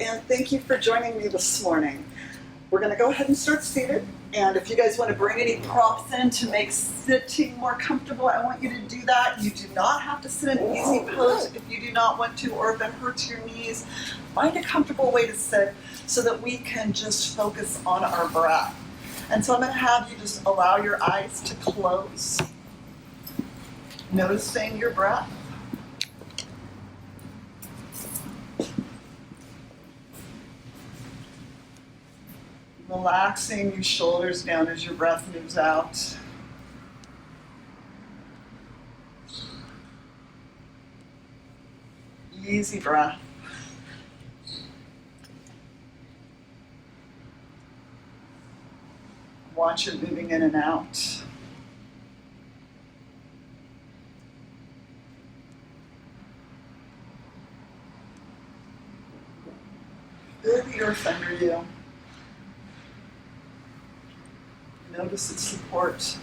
and thank you for joining me this morning. We're going to go ahead and start seated, and if you guys want to bring any props in to make sitting more comfortable, I want you to do that. You do not have to sit in an easy pose if you do not want to, or if it hurts your knees. Find a comfortable way to sit so that we can just focus on our breath. And so I'm going to have you just allow your eyes to close, noticing your breath. Relaxing your shoulders down as your breath moves out. Easy breath. Watch it moving in and out. Feel the earth under you. Notice its support.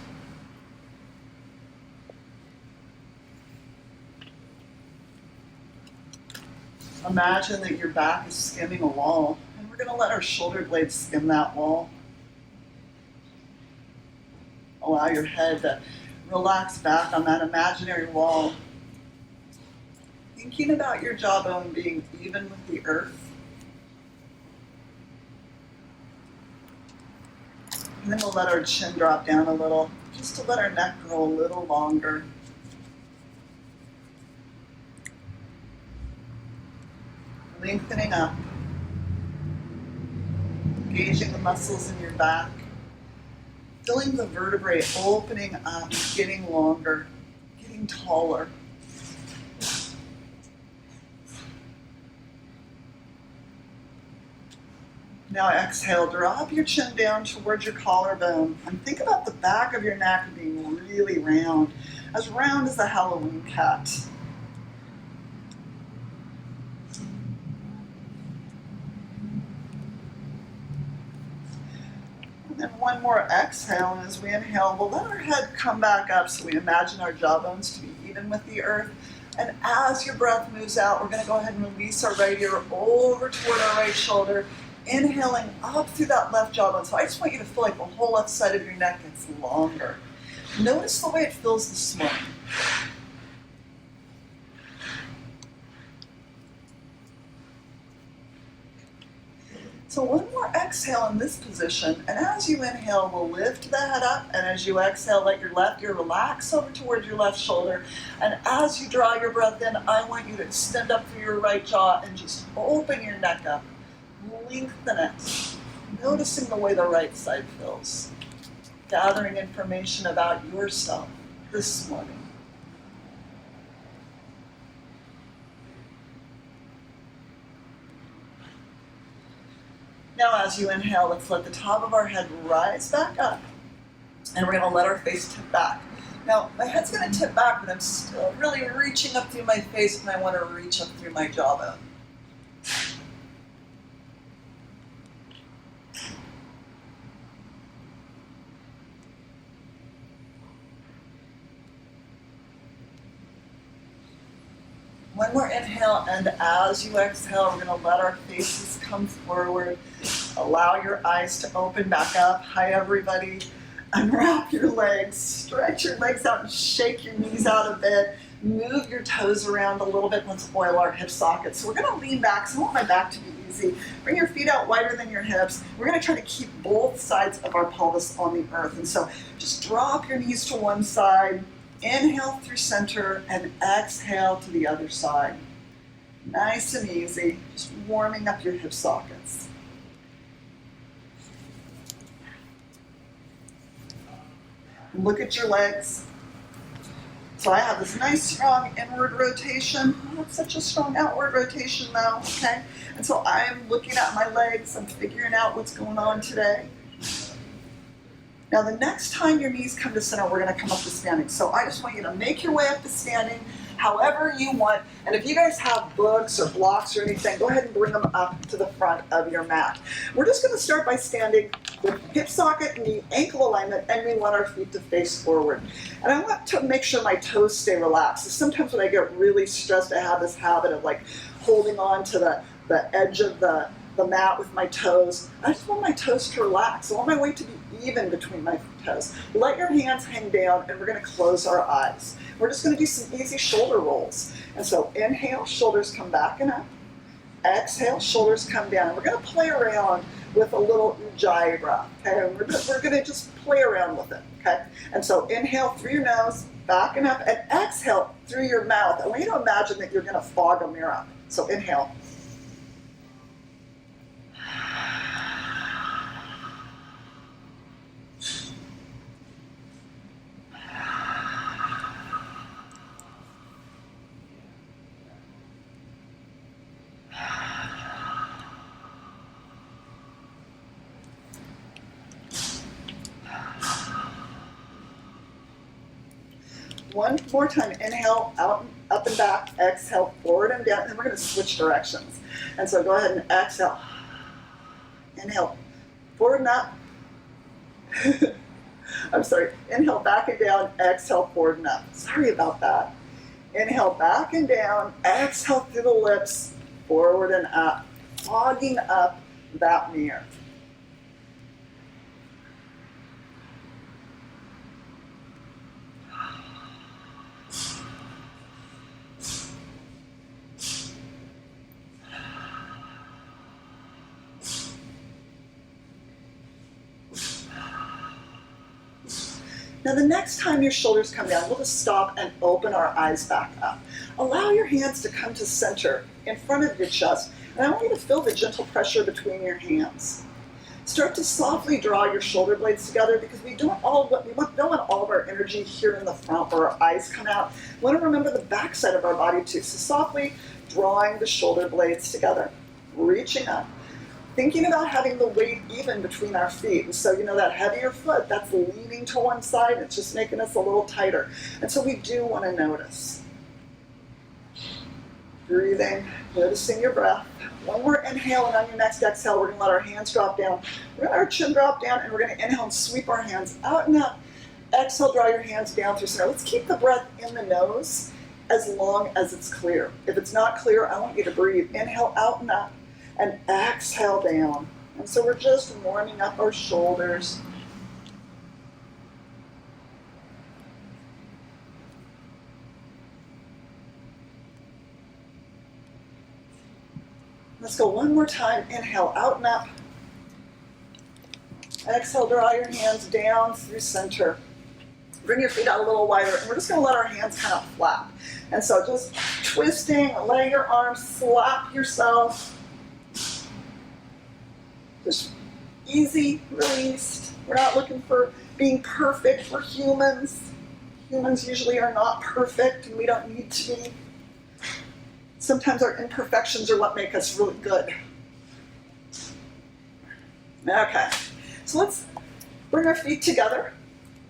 Imagine that your back is skimming a wall, and we're going to let our shoulder blades skim that wall. Allow your head to relax back on that imaginary wall. Thinking about your jawbone being even with the earth. And then we'll let our chin drop down a little, just to let our neck grow a little longer. Lengthening up. Engaging the muscles in your back. Feeling the vertebrae opening up, getting longer, getting taller. Now exhale, drop your chin down towards your collarbone, and think about the back of your neck being really round as the Halloween cat. And then one more exhale, and as we inhale, we'll let our head come back up so we imagine our jawbones to be even with the earth. And as your breath moves out, we're going to go ahead and release our right ear over toward our right shoulder, inhaling up through that left jawbone. So I just want you to feel like the whole left side of your neck gets longer. Notice the way it feels this morning. So one more exhale in this position, and as you inhale, we'll lift the head up, and as you exhale, let your left ear relax over towards your left shoulder, and as you draw your breath in, I want you to extend up through your right jaw and just open your neck up. Lengthen it, noticing the way the right side feels, gathering information about yourself this morning. Now as you inhale, let's let the top of our head rise back up, and we're going to let our face tip back. Now my head's going to tip back, but I'm still really reaching up through my face, and I want to reach up through my jawbone. One more inhale, and as you exhale, we're going to let our faces come forward. Allow your eyes to open back up. Hi, everybody. Unwrap your legs. Stretch your legs out and shake your knees out a bit. Move your toes around a little bit. Let's oil our hip sockets. So we're going to lean back. So I want my back to be easy. Bring your feet out wider than your hips. We're going to try to keep both sides of our pelvis on the earth. And so just drop your knees to one side. Inhale through center and exhale to the other side. Nice and easy, just warming up your hip sockets. Look at your legs. So I have this nice strong inward rotation, not such a strong outward rotation though, okay? And so I'm looking at my legs, I'm figuring out what's going on today. Now the next time your knees come to center, we're going to come up to standing. So I just want you to make your way up to standing however you want. And if you guys have books or blocks or anything, go ahead and bring them up to the front of your mat. We're just going to start by standing with hip socket and knee ankle alignment, and we want our feet to face forward. And I want to make sure my toes stay relaxed. So sometimes when I get really stressed, I have this habit of like holding on to the edge of the mat with my toes. I just want my toes to relax. I want my weight to be even between my toes. Let your hands hang down, and we're going to close our eyes. We're just going to do some easy shoulder rolls. And so inhale, shoulders come back and up. Exhale, shoulders come down. And we're going to play around with a little ujjayi breath. Okay, and we're going to just play around with it. Okay, and so inhale through your nose, back and up, and exhale through your mouth. I want you to imagine that you're going to fog a mirror up. So inhale. One more time, inhale, out, up and back, exhale, forward and down, and then we're going to switch directions. And so go ahead and exhale. Inhale, forward and up. I'm sorry, inhale, back and down, exhale, forward and up. Sorry about that. Inhale, back and down, exhale through the lips, forward and up, fogging up that mirror. Now the next time your shoulders come down, we'll just stop and open our eyes back up. Allow your hands to come to center in front of your chest, and I want you to feel the gentle pressure between your hands. Start to softly draw your shoulder blades together, because we don't want all of our energy here in the front where our eyes come out. We want to remember the back side of our body too. So softly drawing the shoulder blades together, reaching up. Thinking about having the weight even between our feet. And so, you know, that heavier foot, that's leaning to one side, it's just making us a little tighter. And so we do want to notice. Breathing, noticing your breath. One more inhale, and on your next exhale, we're going to let our hands drop down. We're going to let our chin drop down, and we're going to inhale and sweep our hands out and up. Exhale, draw your hands down through center. Let's keep the breath in the nose as long as it's clear. If it's not clear, I want you to breathe. Inhale out and up. And exhale down. And so we're just warming up our shoulders. Let's go one more time. Inhale out and up. Exhale, draw your hands down through center. Bring your feet out a little wider, and we're just going to let our hands kind of flap. And so just twisting, letting your arms slap yourself. Just easy, released. We're not looking for being perfect. We're humans. Humans usually are not perfect, and we don't need to be. Sometimes our imperfections are what make us really good. Okay, so let's bring our feet together,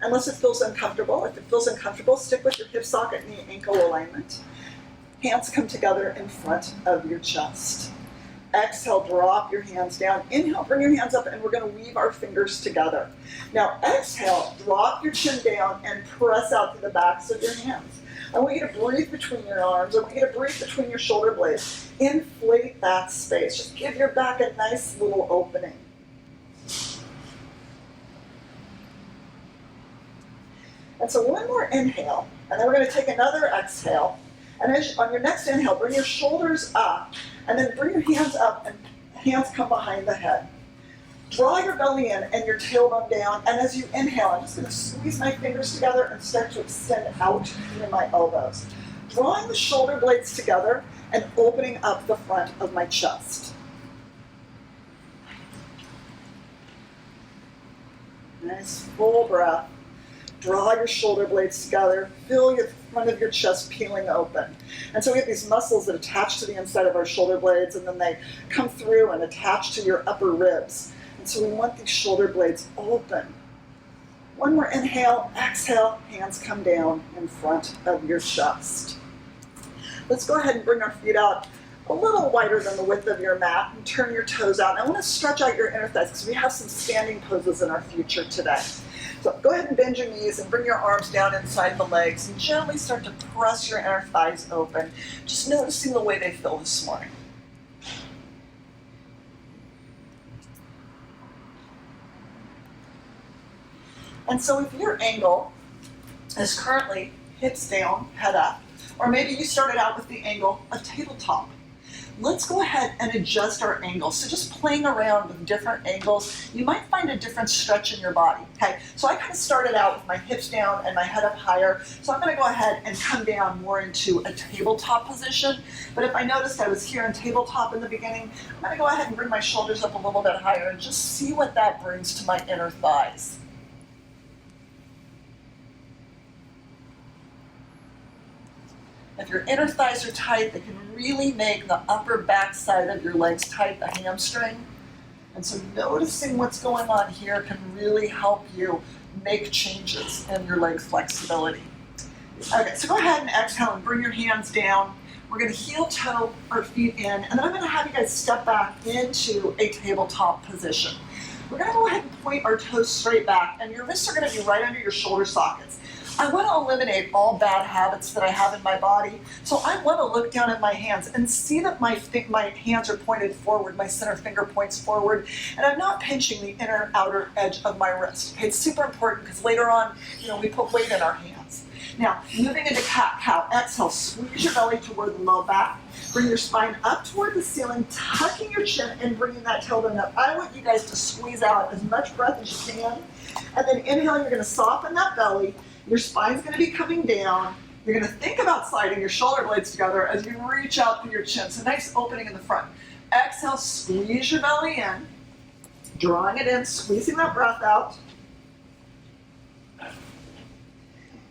unless it feels uncomfortable. If it feels uncomfortable, stick with your hip socket, knee, ankle alignment. Hands come together in front of your chest. Exhale, drop your hands down. Inhale, bring your hands up, and we're going to weave our fingers together. Now, exhale, drop your chin down and press out through the backs of your hands. I want you to breathe between your arms. I want you to breathe between your shoulder blades. Inflate that space. Just give your back a nice little opening. And so one more inhale, and then we're going to take another exhale. And on your next inhale, bring your shoulders up, and then bring your hands up, and hands come behind the head. Draw your belly in and your tailbone down, and as you inhale, I'm just going to squeeze my fingers together and start to extend out through my elbows. Drawing the shoulder blades together and opening up the front of my chest. Nice full breath. Draw your shoulder blades together. Feel your front of your chest peeling open. And so we have these muscles that attach to the inside of our shoulder blades, and then they come through and attach to your upper ribs. And so we want these shoulder blades open. One more inhale, exhale, hands come down in front of your chest. Let's go ahead and bring our feet out a little wider than the width of your mat and turn your toes out. And I want to stretch out your inner thighs because we have some standing poses in our future today. So go ahead and bend your knees and bring your arms down inside the legs and gently start to press your inner thighs open, just noticing the way they feel this morning. And so if your angle is currently hips down, head up, or maybe you started out with the angle of tabletop, let's go ahead and adjust our angle. So just playing around with different angles, you might find a different stretch in your body, okay? So I kind of started out with my hips down and my head up higher. So I'm gonna go ahead and come down more into a tabletop position. But if I noticed I was here in tabletop in the beginning, I'm gonna go ahead and bring my shoulders up a little bit higher and just see what that brings to my inner thighs. If your inner thighs are tight, they can really make the upper back side of your legs tight, the hamstring. And so noticing what's going on here can really help you make changes in your leg flexibility. Okay, so go ahead and exhale and bring your hands down. We're gonna heel toe our feet in, and then I'm gonna have you guys step back into a tabletop position. We're gonna go ahead and point our toes straight back, and your wrists are gonna be right under your shoulder sockets. I want to eliminate all bad habits that I have in my body. So I want to look down at my hands and see that my hands are pointed forward, my center finger points forward, and I'm not pinching the inner outer edge of my wrist. Okay, it's super important because later on, we put weight in our hands. Now, moving into cat-cow, exhale, squeeze your belly toward the low back. Bring your spine up toward the ceiling, tucking your chin and bringing that tailbone up. I want you guys to squeeze out as much breath as you can. And then inhale, you're going to soften that belly. Your spine's going to be coming down. You're going to think about sliding your shoulder blades together as you reach out through your chin. So nice opening in the front. Exhale, squeeze your belly in, drawing it in, squeezing that breath out.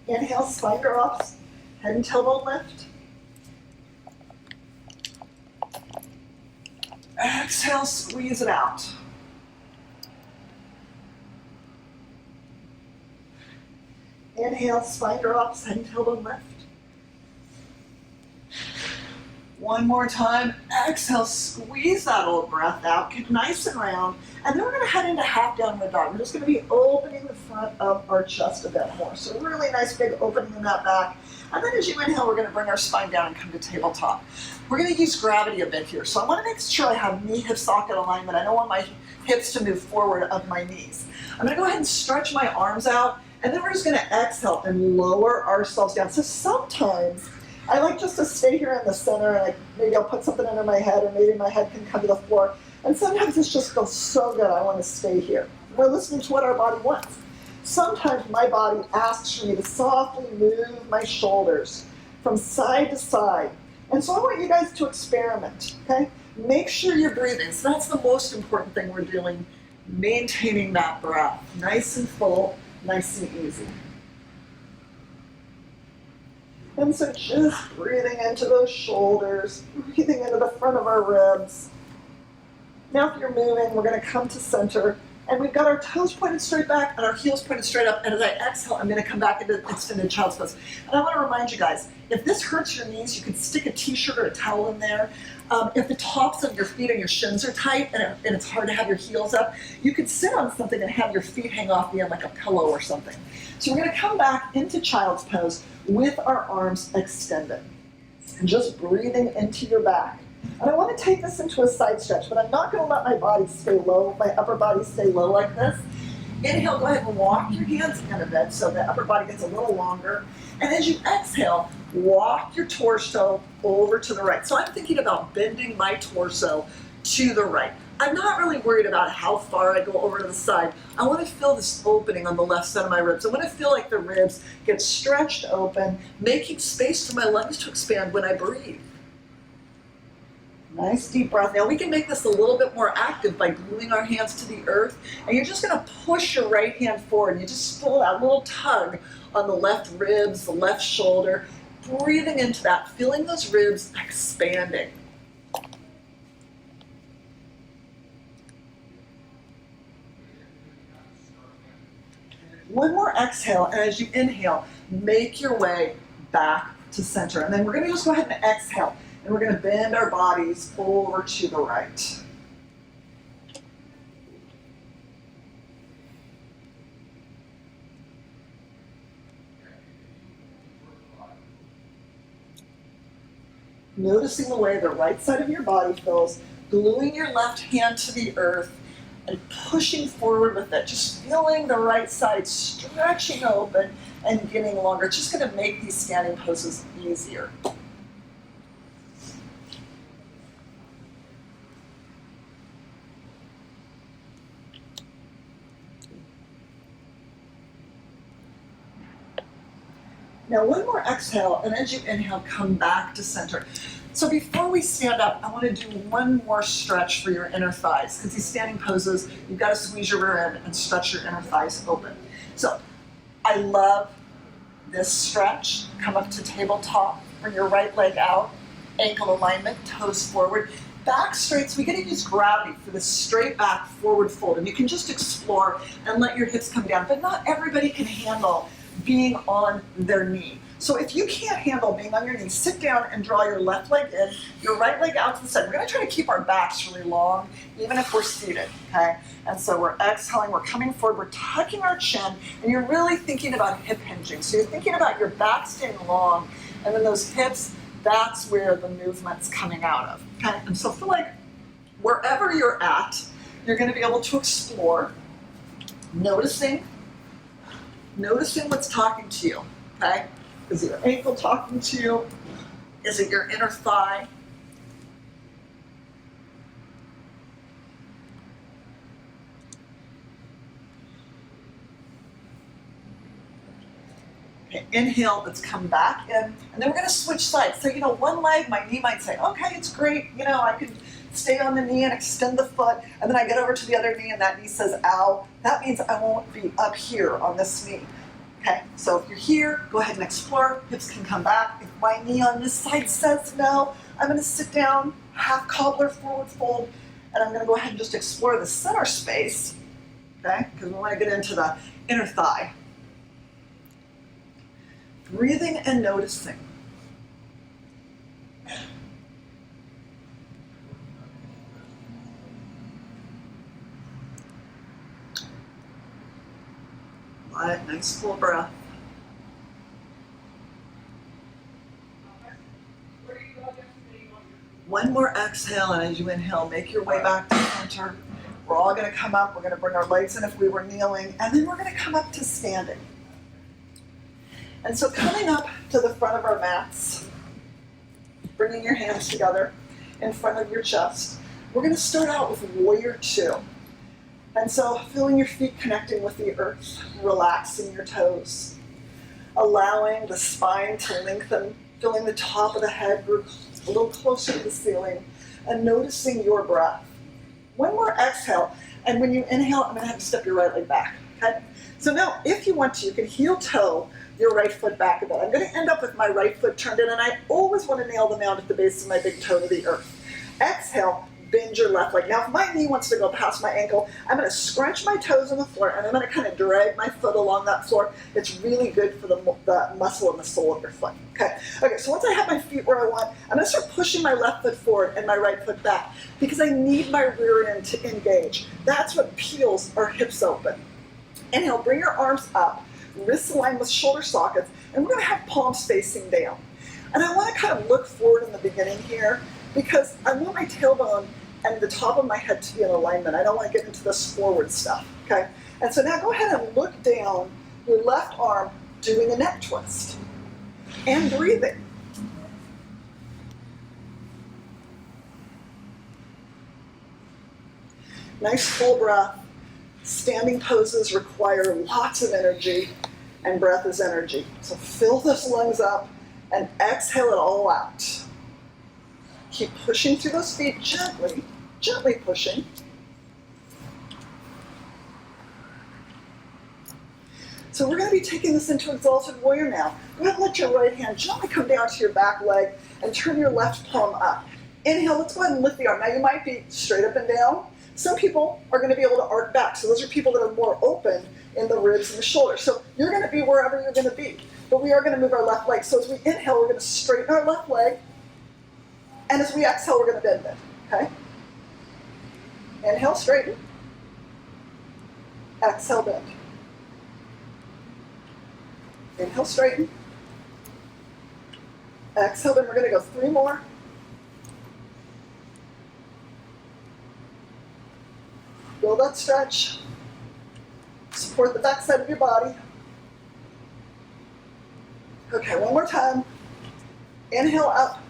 Inhale, spine drops, head and tailbone lift. Exhale, squeeze it out. Inhale, spine drops, head and tailbone lift. One more time. Exhale, squeeze that old breath out, get nice and round. And then we're going to head into half downward dog. We're just going to be opening the front of our chest a bit more. So really nice big opening in that back. And then as you inhale, we're going to bring our spine down and come to tabletop. We're going to use gravity a bit here. So I want to make sure I have knee-hip socket alignment. I don't want my hips to move forward of my knees. I'm going to go ahead and stretch my arms out. And then we're just going to exhale and lower ourselves down. So sometimes I like just to stay here in the center, and maybe I'll put something under my head, or maybe my head can come to the floor. And sometimes this just feels so good, I want to stay here. We're listening to what our body wants. Sometimes my body asks for me to softly move my shoulders from side to side. And so I want you guys to experiment, okay? Make sure you're breathing. So that's the most important thing we're doing, maintaining that breath. Nice and full. Nice and easy. And so just breathing into those shoulders, breathing into the front of our ribs. Now if you're moving, we're going to come to center. And we've got our toes pointed straight back and our heels pointed straight up. And as I exhale, I'm going to come back into extended child's pose. And I want to remind you guys, if this hurts your knees, you can stick a t-shirt or a towel in there. If the tops of your feet and your shins are tight and it's hard to have your heels up, you could sit on something and have your feet hang off the end like a pillow or something. So we're going to come back into child's pose with our arms extended. And just breathing into your back. And I want to take this into a side stretch, but I'm not going to let my body stay low, my upper body stay low like this. Inhale, go ahead and walk your hands in a bit so the upper body gets a little longer. And as you exhale, walk your torso over to the right. So I'm thinking about bending my torso to the right. I'm not really worried about how far I go over to the side. I want to feel this opening on the left side of my ribs. I want to feel like the ribs get stretched open, making space for my lungs to expand when I breathe. Nice deep breath. Now we can make this a little bit more active by gluing our hands to the earth. And you're just going to push your right hand forward. And you just feel that little tug on the left ribs, the left shoulder. Breathing into that, feeling those ribs expanding. One more exhale, and as you inhale, make your way back to center. And then we're going to just go ahead and exhale. And we're going to bend our bodies over to the right. Noticing the way the right side of your body feels, gluing your left hand to the earth, and pushing forward with it, just feeling the right side stretching open and getting longer. It's just going to make these standing poses easier. Now one more exhale, and as you inhale, come back to center. So before we stand up, I want to do one more stretch for your inner thighs, because these standing poses, you've got to squeeze your rear end and stretch your inner thighs open. So I love this stretch. Come up to tabletop, bring your right leg out, ankle alignment, toes forward. Back straight, so we get to use gravity for this straight back forward fold, and you can just explore and let your hips come down, but not everybody can handle being on their knee. So if you can't handle being on your knee, sit down and draw your left leg in, your right leg out to the side. We're going to try to keep our backs really long, even if we're seated, okay? And so we're exhaling, we're coming forward, we're tucking our chin, and you're really thinking about hip hinging. So you're thinking about your back staying long, and then those hips, that's where the movement's coming out of, okay? And so feel like wherever you're at, you're going to be able to explore, noticing what's talking to you, okay? Is it your ankle talking to you? Is it your inner thigh? Okay, inhale, let's come back in, and then we're gonna switch sides. So, one leg, my knee might say, okay, it's great, I can stay on the knee and extend the foot, and then I get over to the other knee and that knee says, ow. That means I won't be up here on this knee. Okay, so if you're here, go ahead and explore. Hips can come back. If my knee on this side says no, I'm going to sit down, half cobbler, forward fold, and I'm going to go ahead and just explore the center space, okay, because we want to get into the inner thigh. Breathing and noticing. Nice full breath. One more exhale, and as you inhale, make your way back to center. We're all going to come up. We're going to bring our legs in if we were kneeling, and then we're going to come up to standing. And so coming up to the front of our mats, bringing your hands together in front of your chest, we're going to start out with Warrior 2. And so feeling your feet connecting with the earth, relaxing your toes, allowing the spine to lengthen, feeling the top of the head group a little closer to the ceiling, and noticing your breath. One more exhale, and when you inhale, I'm going to have you step your right leg back, okay? So now, if you want to, you can heel toe your right foot back a bit. I'm going to end up with my right foot turned in, and I always want to nail the mound at the base of my big toe to the earth. Exhale. Bend your left leg. Now, if my knee wants to go past my ankle, I'm going to scrunch my toes on the floor, and I'm going to kind of drag my foot along that floor. It's really good for the muscle in the sole of your foot. Okay, so once I have my feet where I want, I'm going to start pushing my left foot forward and my right foot back, because I need my rear end to engage. That's what peels our hips open. Inhale, bring your arms up, wrists aligned with shoulder sockets, and we're going to have palms facing down. And I want to kind of look forward in the beginning here, because I want my tailbone and the top of my head to be in alignment. I don't want to get into this forward stuff, okay? And so now go ahead and look down, your left arm doing a neck twist, and breathing. Nice full breath. Standing poses require lots of energy, and breath is energy. So fill those lungs up and exhale it all out. Keep pushing through those feet gently, gently pushing. So we're going to be taking this into Exalted Warrior now. Go ahead and let your right hand gently come down to your back leg and turn your left palm up. Inhale, let's go ahead and lift the arm. Now you might be straight up and down. Some people are going to be able to arc back. So those are people that are more open in the ribs and the shoulders. So you're going to be wherever you're going to be. But we are going to move our left leg. So as we inhale, we're going to straighten our left leg. And as we exhale, we're going to bend it, okay? Inhale, straighten. Exhale, bend. Inhale, straighten. Exhale, bend. We're going to go 3 more. Feel that stretch. Support the back side of your body. Okay, one more time. Inhale up.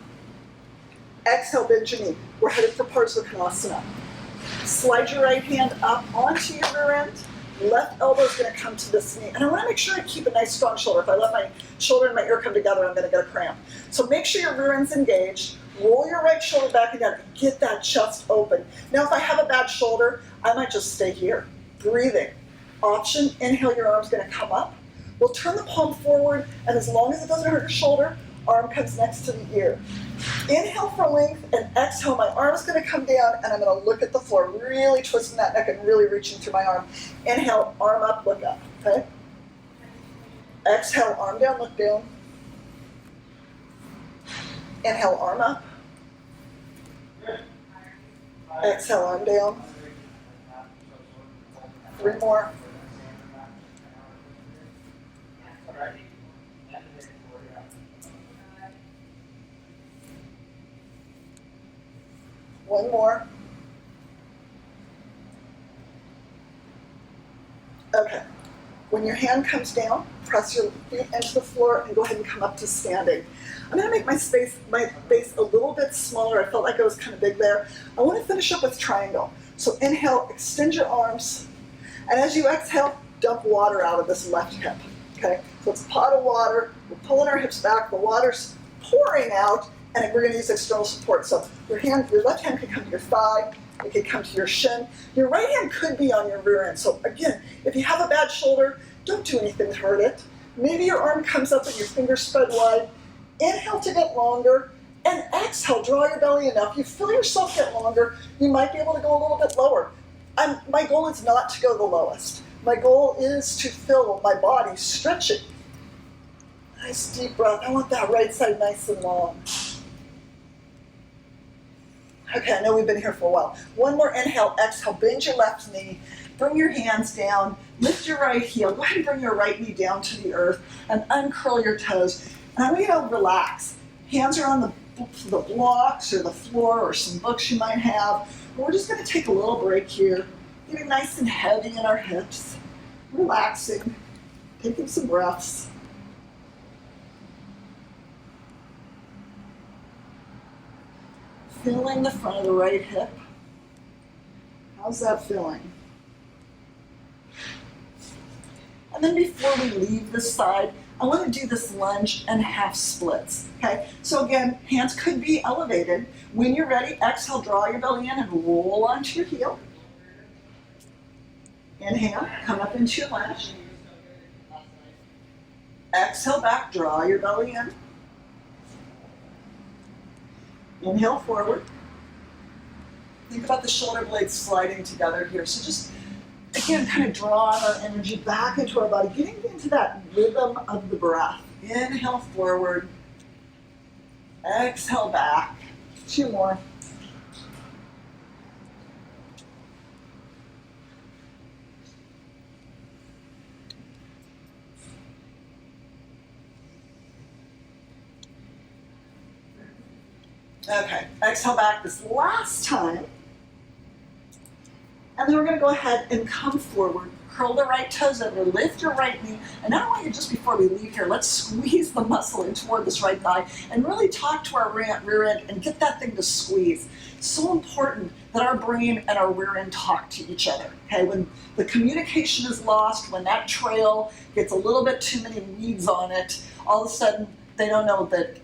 Exhale, bend your knee. We're headed for Parsvakonasana. Slide your right hand up onto your rear end. Left elbow is going to come to this knee. And I want to make sure I keep a nice strong shoulder. If I let my shoulder and my ear come together, I'm going to get a cramp. So make sure your rear end's engaged. Roll your right shoulder back and down. Get that chest open. Now, if I have a bad shoulder, I might just stay here. Breathing. Option, inhale, your arm's going to come up. We'll turn the palm forward, and as long as it doesn't hurt your shoulder, arm comes next to the ear. Inhale for length, and exhale, my arm's going to come down, and I'm going to look at the floor, really twisting that neck and really reaching through my arm. Inhale, arm up, look up, okay? Exhale, arm down, look down. Inhale, arm up. Exhale, arm down. 3 more. One more. Okay. When your hand comes down, press your feet into the floor and go ahead and come up to standing. I'm going to make my base a little bit smaller. I felt like I was kind of big there. I want to finish up with triangle. So inhale, extend your arms, and as you exhale, dump water out of this left hip. Okay? So it's a pot of water. We're pulling our hips back. The water's pouring out, and we're going to use external support. So your left hand can come to your thigh. It can come to your shin. Your right hand could be on your rear end. So again, if you have a bad shoulder, don't do anything to hurt it. Maybe your arm comes up and your fingers spread wide. Inhale to get longer, and exhale, draw your belly enough. You feel yourself get longer, you might be able to go a little bit lower. My goal is not to go the lowest. My goal is to feel my body stretching. Nice deep breath. I want that right side nice and long. Okay, I know we've been here for a while. One more inhale, exhale, bend your left knee, bring your hands down, lift your right heel, go ahead and bring your right knee down to the earth and uncurl your toes. And I want you to relax. Hands are on the blocks or the floor or some books you might have. We're just going to take a little break here, getting nice and heavy in our hips, relaxing, taking some breaths. Feeling the front of the right hip. How's that feeling? And then before we leave this side, I want to do this lunge and half splits, okay? So again, hands could be elevated. When you're ready, exhale, draw your belly in and roll onto your heel. Inhale, come up into your lunge. Exhale back, draw your belly in. Inhale forward. Think about the shoulder blades sliding together here. So just, again, kind of draw our energy back into our body, getting into that rhythm of the breath. Inhale forward. Exhale back. 2 more. Okay, exhale back this last time. And then we're going to go ahead and come forward. Curl the right toes over, lift your right knee. And I want you, just before we leave here, let's squeeze the muscle in toward this right thigh and really talk to our rear end and get that thing to squeeze. So important that our brain and our rear end talk to each other. Okay, when the communication is lost, when that trail gets a little bit too many weeds on it, all of a sudden they don't know that,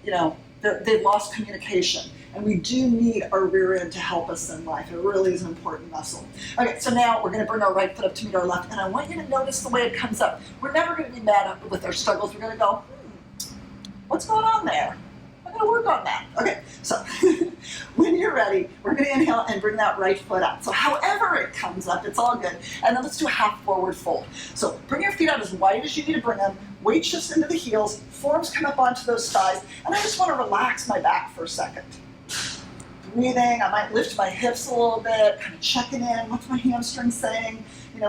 they've lost communication. And we do need our rear end to help us in life. It really is an important muscle. Okay, so now we're going to bring our right foot up to meet our left, and I want you to notice the way it comes up. We're never going to be mad with our struggles. We're going to go, what's going on there? I'm going to work on that. Okay, so when you're ready, we're going to inhale and bring that right foot up. So however it comes up, it's all good. And then let's do a half forward fold. So bring your feet out as wide as you need to bring them. Weight shifts into the heels. Forearms come up onto those thighs. And I just want to relax my back for a second. Breathing, I might lift my hips a little bit, kind of checking in. What's my hamstring saying?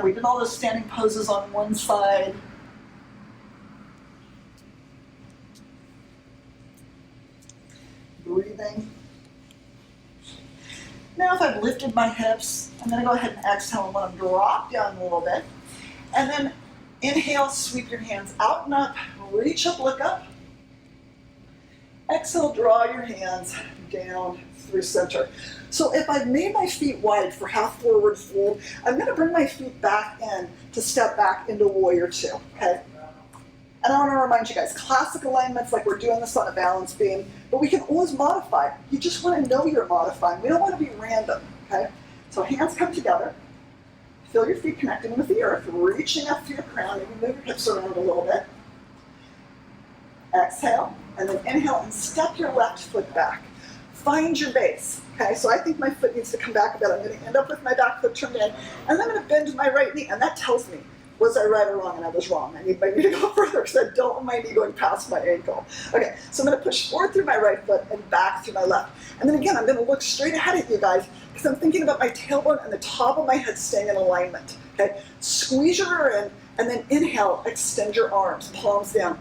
We did all those standing poses on one side. Breathing. Now now if I've lifted my hips, I'm gonna go ahead and exhale and let them drop down a little bit. And then inhale, sweep your hands out and up, reach up, look up. Exhale, draw your hands down through center. So if I've made my feet wide for half forward fold, I'm gonna bring my feet back in to step back into warrior two, okay? And I wanna remind you guys, classic alignments, like we're doing this on a balance beam, but we can always modify. You just wanna know you're modifying. We don't wanna be random, okay? So hands come together. Feel your feet connecting with the earth, reaching up through your crown. Maybe move your hips around a little bit. Exhale, and then inhale and step your left foot back. Find your base, okay? So I think my foot needs to come back a bit. I'm gonna end up with my back foot turned in, and then I'm gonna bend my right knee, and that tells me, was I right or wrong? And I was wrong. I need my knee to go further because I don't want my knee going past my ankle. Okay, so I'm gonna push forward through my right foot and back through my left. And then again, I'm gonna look straight ahead at you guys because I'm thinking about my tailbone and the top of my head staying in alignment, okay? Squeeze your rear in, and then inhale, extend your arms, palms down.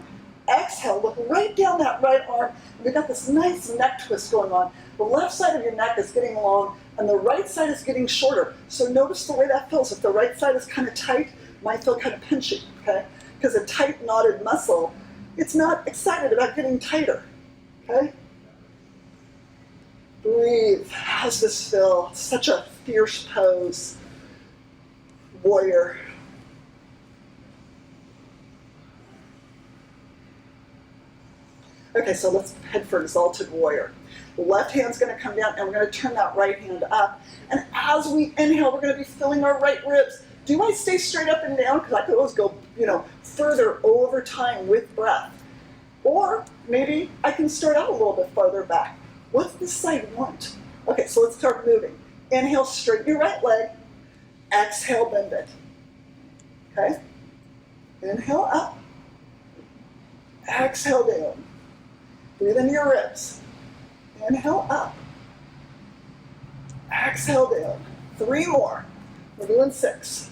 Exhale, look right down that right arm. We've got this nice neck twist going on. The left side of your neck is getting long, and the right side is getting shorter. So notice the way that feels. If the right side is kind of tight, it might feel kind of pinchy, okay? Because a tight, knotted muscle, it's not excited about getting tighter, okay? Breathe. How's this feel? Such a fierce pose. Warrior. Okay, so let's head for Exalted Warrior. The left hand's gonna come down and we're gonna turn that right hand up. And as we inhale, we're gonna be filling our right ribs. Do I stay straight up and down? Because I could always go, further over time with breath. Or maybe I can start out a little bit farther back. What's this side want? Okay, so let's start moving. Inhale, straighten your right leg. Exhale, bend it. Okay? Inhale up. Exhale down. Breathe into your ribs. Inhale up. Exhale down. 3 more. We're doing 6.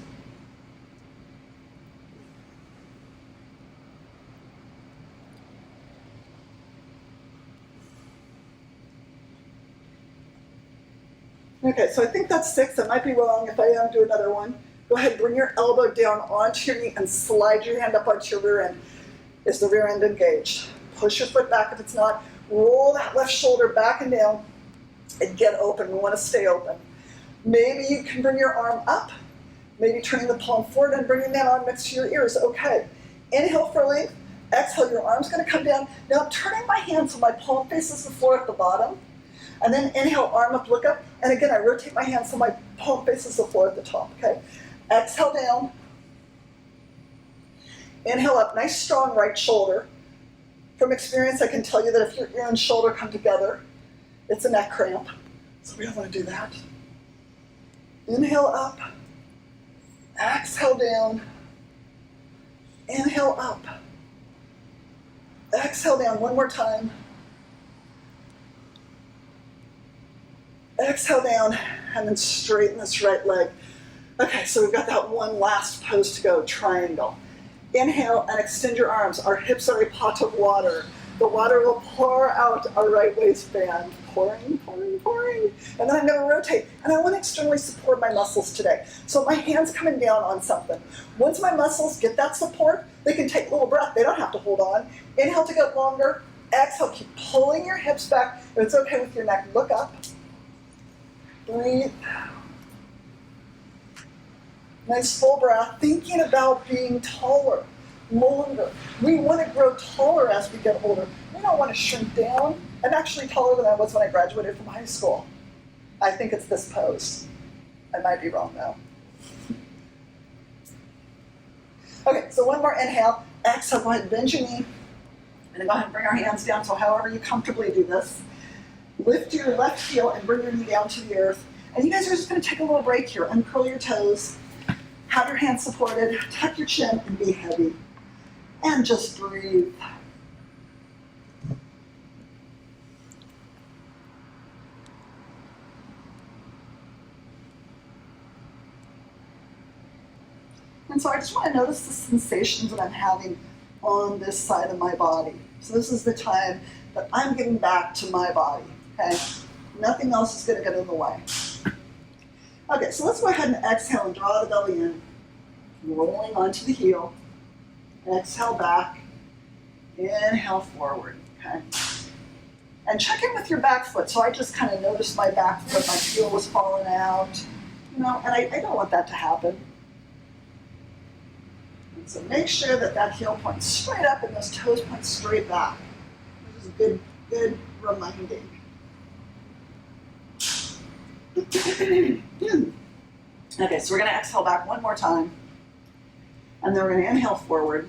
Okay, so I think that's 6. I might be wrong. If I am, do another one. Go ahead, bring your elbow down onto your knee and slide your hand up onto your rear end. Is the rear end engaged? Push your foot back if it's not. Roll that left shoulder back and down and get open. We want to stay open. Maybe you can bring your arm up, maybe turning the palm forward and bringing that arm next to your ears. Okay. Inhale for length. Exhale, your arm's going to come down. Now I'm turning my hand so my palm faces the floor at the bottom. And then inhale, arm up, look up. And again, I rotate my hand so my palm faces the floor at the top. Okay. Exhale down. Inhale up, nice strong right shoulder. From experience, I can tell you that if your ear and shoulder come together, it's a neck cramp. So we don't want to do that. Inhale up. Exhale down. Inhale up. Exhale down, one more time. Exhale down, and then straighten this right leg. Okay, so we've got that one last pose to go, triangle. Inhale and extend your arms. Our hips are a pot of water. The water will pour out our right waistband. Pouring, pouring, pouring. And then I'm going to rotate. And I want to externally support my muscles today. So my hand's coming down on something. Once my muscles get that support, they can take a little breath. They don't have to hold on. Inhale to get longer. Exhale, keep pulling your hips back. If it's okay with your neck, look up. Breathe. Nice full breath, thinking about being taller, longer. We want to grow taller as we get older. We don't want to shrink down. I'm actually taller than I was when I graduated from high school. I think it's this pose. I might be wrong though. Okay, so one more inhale. Exhale, go ahead and bend your knee. And then go ahead and bring our hands down, so however you comfortably do this. Lift your left heel and bring your knee down to the earth. And you guys are just going to take a little break here. Uncurl your toes. Have your hands supported, tuck your chin, and be heavy. And just breathe. And so I just want to notice the sensations that I'm having on this side of my body. So this is the time that I'm getting back to my body, okay? Nothing else is going to get in the way. Okay, so let's go ahead and exhale and draw the belly in, rolling onto the heel. Exhale back, inhale forward, okay? And check in with your back foot. So I just kind of noticed my back foot, my heel was falling out, and I don't want that to happen. And so make sure that that heel points straight up and those toes point straight back. This is good reminding. Okay, so we're going to exhale back one more time. And then we're going to inhale forward.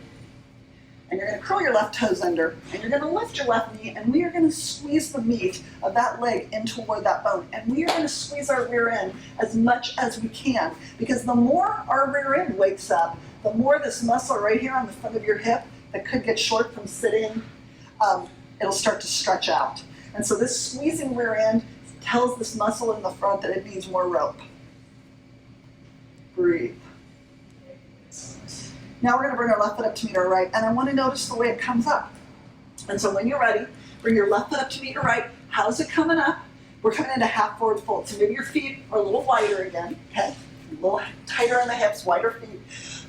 And you're going to curl your left toes under. And you're going to lift your left knee. And we are going to squeeze the meat of that leg in toward that bone. And we are going to squeeze our rear end as much as we can. Because the more our rear end wakes up, the more this muscle right here on the front of your hip that could get short from sitting, it'll start to stretch out. And so this squeezing rear end tells this muscle in the front that it needs more rope. Breathe. Now we're going to bring our left foot up to meet our right, and I want to notice the way it comes up. And so when you're ready, bring your left foot up to meet your right. How's it coming up? We're coming into half forward fold. So maybe your feet are a little wider again, okay? A little tighter in the hips, wider feet.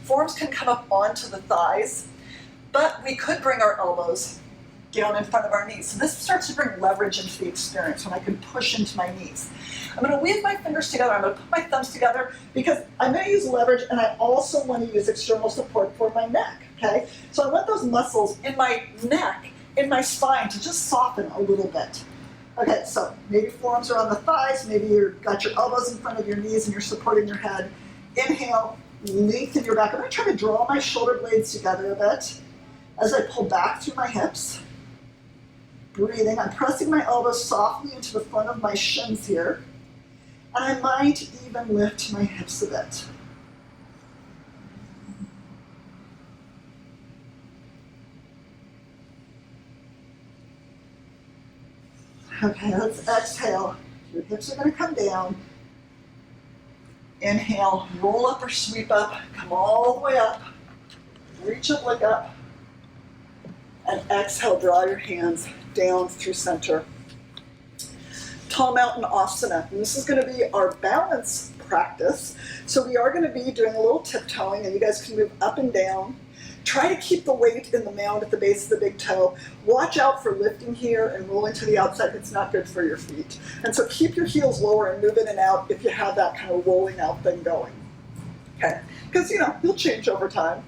Forearms can come up onto the thighs, but we could bring our elbows down in front of our knees. So this starts to bring leverage into the experience when I can push into my knees. I'm going to weave my fingers together. I'm going to put my thumbs together because I'm going to use leverage and I also want to use external support for my neck, okay? So I want those muscles in my neck, in my spine to just soften a little bit. Okay, so maybe forearms are on the thighs, maybe you've got your elbows in front of your knees and you're supporting your head. Inhale, lengthen your back. I'm going to try to draw my shoulder blades together a bit as I pull back through my hips. Breathing, I'm pressing my elbows softly into the front of my shins here. And I might even lift my hips a bit. Okay, let's exhale. Your hips are going to come down. Inhale, roll up or sweep up. Come all the way up. Reach up, look up. And exhale, draw your hands down through center. Tall Mountain Asana. And this is going to be our balance practice. So we are going to be doing a little tiptoeing, and you guys can move up and down. Try to keep the weight in the mound at the base of the big toe. Watch out for lifting here and rolling to the outside. It's not good for your feet. And so keep your heels lower and move in and out if you have that kind of rolling out thing going. Okay, because you'll change over time.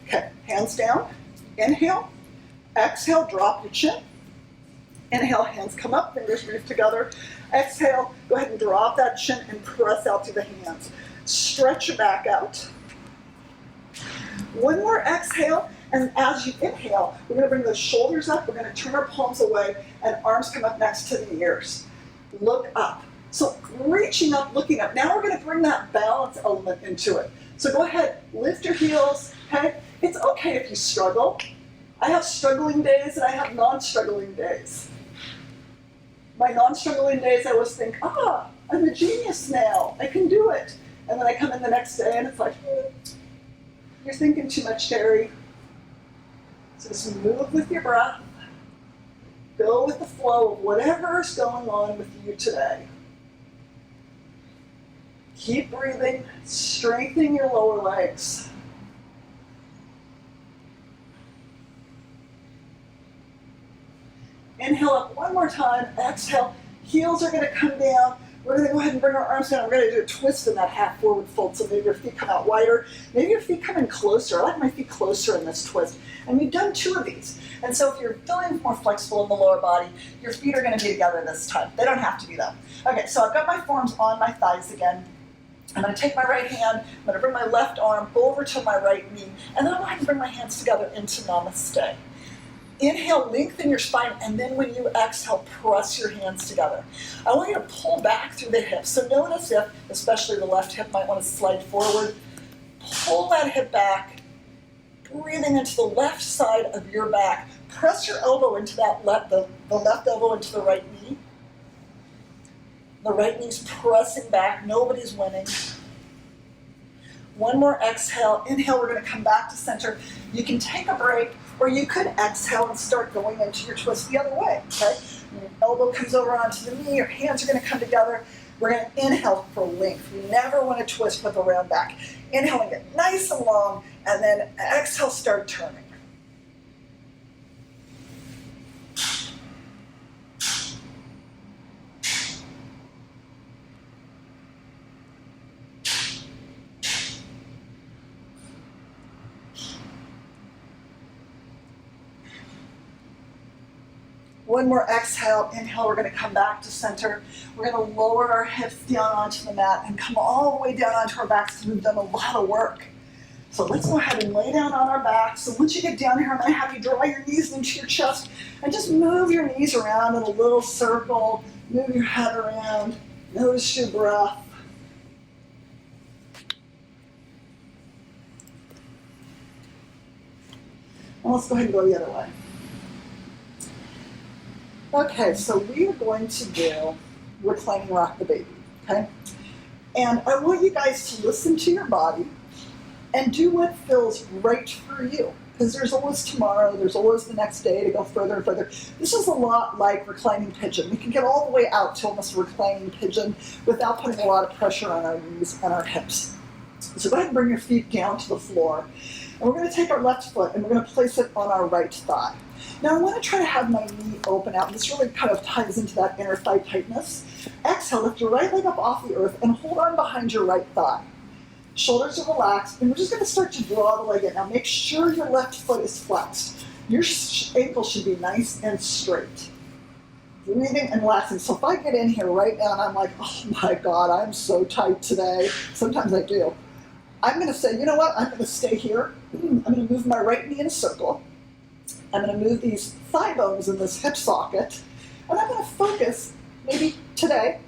Okay, hands down. Inhale. Exhale, drop your chin. Inhale, hands come up, fingers move together. Exhale, go ahead and drop that chin and press out through the hands. Stretch your back out. One more exhale, and as you inhale, we're going to bring those shoulders up, we're going to turn our palms away, and arms come up next to the ears. Look up. So reaching up, looking up. Now we're going to bring that balance element into it. So go ahead, lift your heels, okay? It's okay if you struggle. I have struggling days and I have non-struggling days. My non-struggling days, I always think, I'm a genius now. I can do it. And then I come in the next day and it's like, you're thinking too much, Terri. So just move with your breath. Go with the flow of whatever's going on with you today. Keep breathing, strengthening your lower legs. Inhale up one more time, exhale, heels are going to come down. We're going to go ahead and bring our arms down. We're going to do a twist in that half forward fold. So maybe your feet come out wider. Maybe your feet come in closer. I like my feet closer in this twist. And we've done 2 of these. And so if you're feeling more flexible in the lower body, your feet are going to be together this time. They don't have to be though. Okay, so I've got my forearms on my thighs again. I'm going to take my right hand, I'm going to bring my left arm over to my right knee, and then I'm going to bring my hands together into Namaste. Inhale, lengthen your spine, and then when you exhale, press your hands together. I want you to pull back through the hips. So notice if, especially the left hip, might want to slide forward. Pull that hip back, breathing into the left side of your back. Press your elbow into the left elbow into the right knee. The right knee's pressing back, nobody's winning. One more exhale. Inhale, we're going to come back to center. You can take a break, or you could exhale and start going into your twist the other way, okay? Your elbow comes over onto the knee, your hands are going to come together. We're going to inhale for length. We never want to twist with the round back. Inhaling it nice and long, and then exhale, start turning. One more exhale, inhale, we're going to come back to center. We're going to lower our hips down onto the mat and come all the way down onto our backs because we've done a lot of work. So let's go ahead and lay down on our backs. So once you get down here, I'm going to have you draw your knees into your chest and just move your knees around in a little circle. Move your head around. Notice your breath. And let's go ahead and go the other way. Okay, so we are going to do reclining rock the baby, okay? And I want you guys to listen to your body and do what feels right for you. Because there's always tomorrow, there's always the next day to go further and further. This is a lot like reclining pigeon. We can get all the way out to almost reclining pigeon without putting a lot of pressure on our knees and our hips. So go ahead and bring your feet down to the floor. And we're going to take our left foot and we're going to place it on our right thigh. Now I want to try to have my knee open out. This really kind of ties into that inner thigh tightness. Exhale, lift your right leg up off the earth and hold on behind your right thigh. Shoulders are relaxed, and we're just going to start to draw the leg in. Now make sure your left foot is flexed. Your ankle should be nice and straight. Breathing and relaxing. So if I get in here right now and I'm like, oh my God, I'm so tight today. Sometimes I do. I'm going to say, you know what? I'm going to stay here. I'm going to move my right knee in a circle. I'm going to move these thigh bones in this hip socket, and I'm going to focus, maybe today,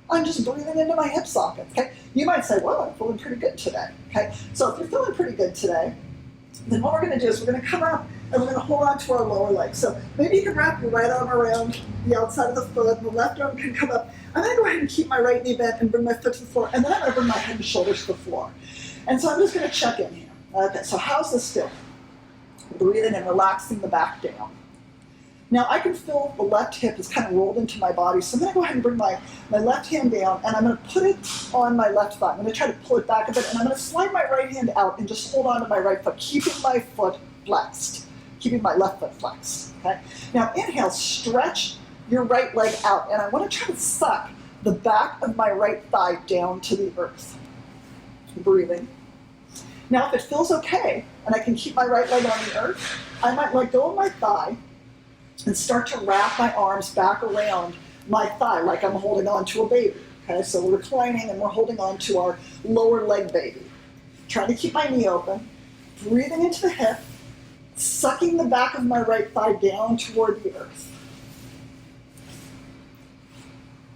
on just breathing into my hip socket, okay? You might say, well, I'm feeling pretty good today, okay? So if you're feeling pretty good today, then what we're going to do is we're going to come up and we're going to hold on to our lower leg. So maybe you can wrap your right arm around the outside of the foot, and the left arm can come up. I'm going to go ahead and keep my right knee bent and bring my foot to the floor, and then I'm going to bring my head and shoulders to the floor. And so I'm just going to check in here. Okay, so how's this feel? Breathing and relaxing the back down. Now I can feel the left hip is kind of rolled into my body, so I'm going to go ahead and bring my left hand down, and I'm going to put it on my left thigh. I'm going to try to pull it back a bit, and I'm going to slide my right hand out and just hold on to my right foot, keeping my foot flexed, keeping my left foot flexed. Okay? Now inhale, stretch your right leg out, and I want to try to suck the back of my right thigh down to the earth. Breathing. Now if it feels okay, and I can keep my right leg on the earth, I might let go of my thigh and start to wrap my arms back around my thigh like I'm holding on to a baby. Okay, so we're reclining and we're holding on to our lower leg baby. Trying to keep my knee open, breathing into the hip, sucking the back of my right thigh down toward the earth.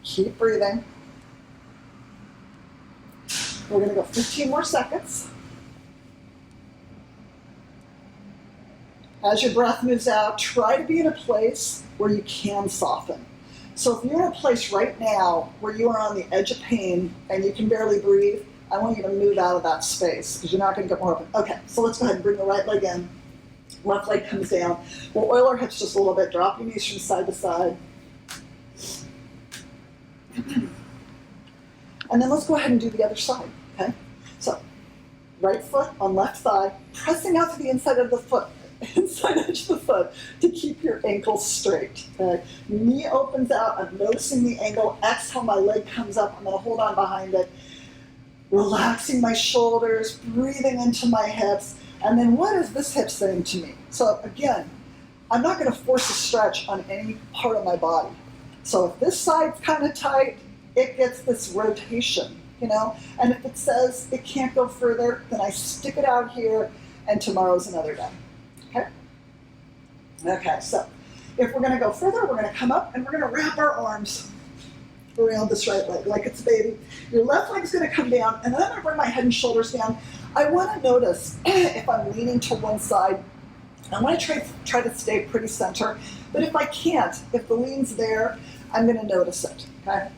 Keep breathing. We're going to go 15 more seconds. As your breath moves out, try to be in a place where you can soften. So if you're in a place right now where you are on the edge of pain and you can barely breathe, I want you to move out of that space because you're not going to get more open. Okay, so let's go ahead and bring the right leg in. Left leg comes down. We'll oil our hips just a little bit. Drop your knees from side to side. And then let's go ahead and do the other side, okay? So right foot on left thigh, pressing out to the inside of the foot. Inside edge of the foot to keep your ankles straight. Okay? Knee opens out, I'm noticing the angle. Exhale, my leg comes up, I'm going to hold on behind it. Relaxing my shoulders, breathing into my hips. And then what is this hip saying to me? So again, I'm not going to force a stretch on any part of my body. So if this side's kind of tight, it gets this rotation, you know? And if it says it can't go further, then I stick it out here and tomorrow's another day. Okay, so if we're going to go further, we're going to come up and we're going to wrap our arms around this right leg like it's a baby. Your left leg's going to come down, and then I'm going to bring my head and shoulders down. I want to notice if I'm leaning to one side. I want to try to stay pretty center, but if I can't, if the lean's there, I'm going to notice it, okay?